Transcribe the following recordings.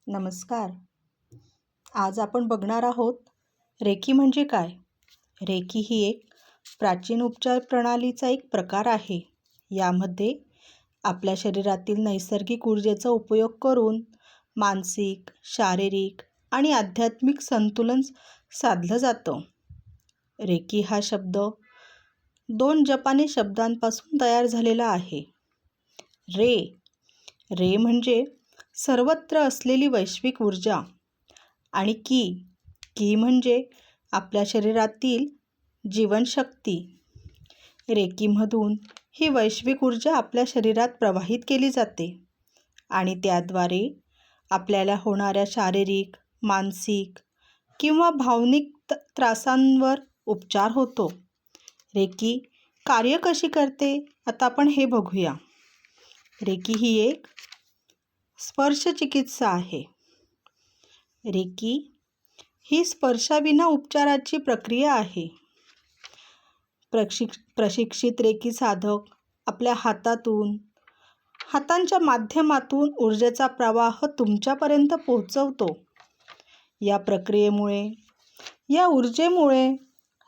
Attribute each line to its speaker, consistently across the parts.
Speaker 1: नमस्कार. आज आपण बघणार आहोत रेकी म्हणजे काय. रेकी ही एक प्राचीन उपचार प्रणालीचा एक प्रकार आहे. यामध्ये आपल्या शरीरातील नैसर्गिक ऊर्जेचा उपयोग करून मानसिक, शारीरिक आणि आध्यात्मिक संतुलन साधलं जातं. रेकी हा शब्द 2 जपानी शब्दांपासून तयार झालेला आहे. रे म्हणजे सर्वत्र असलेली वैश्विक ऊर्जा आणि की म्हणजे आपल्या शरीरातील जीवनशक्ती. रेकीमधून ही वैश्विक ऊर्जा आपल्या शरीरात प्रवाहित केली जाते आणि त्याद्वारे आपल्याला होणाऱ्या शारीरिक, मानसिक किंवा भावनिक त्रासांवर उपचार होतो. रेकी कार्य कशी करते आता आपण हे बघूया. रेकी ही एक स्पर्श चिकित्सा आहे. रेकी ही स्पर्शाविना उपचाराची प्रक्रिया आहे. प्रशिक्षित रेकी साधक आपल्या हातांच्या माध्यमातून ऊर्जेचा प्रवाह तुमच्यापर्यंत पोहोचवतो. या ऊर्जेमुळे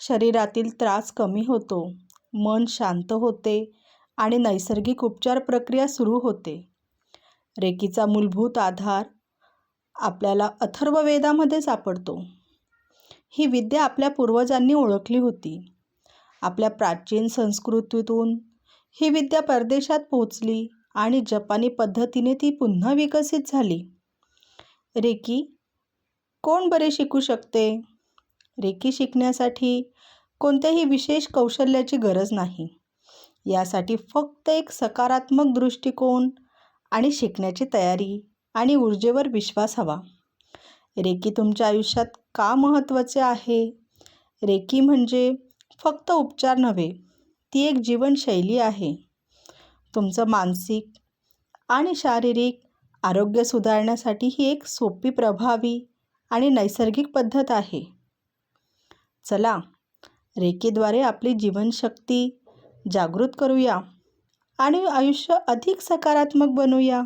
Speaker 1: शरीरातील त्रास कमी होतो, मन शांत होते आणि नैसर्गिक उपचार प्रक्रिया सुरू होते. रेकीचा मूलभूत आधार आपल्याला अथर्ववेदामध्ये सापडतो. ही विद्या आपल्या पूर्वजांनी ओळखली होती. आपल्या प्राचीन संस्कृतीतून ही विद्या परदेशात पोहोचली आणि जपानी पद्धतीने ती पुन्हा विकसित झाली. रेकी कोण बरे शिकू शकते? रेकी शिकण्यासाठी कोणत्याही विशेष कौशल्याची गरज नाही. यासाठी फक्त एक सकारात्मक दृष्टिकोन आणि शिकण्याची तयारी आणि ऊर्जेवर विश्वास हवा. रेकी तुमच्या आयुष्यात का महत्त्वाचे आहे? रेकी म्हणजे फक्त उपचार नव्हे, ती एक जीवनशैली आहे. तुमचं मानसिक आणि शारीरिक आरोग्य सुधारण्यासाठी ही एक सोपी, प्रभावी आणि नैसर्गिक पद्धत आहे. चला, रेकीद्वारे आपली जीवनशक्ती जागृत करूया आणि आयुष्य अधिक सकारात्मक बनवूया.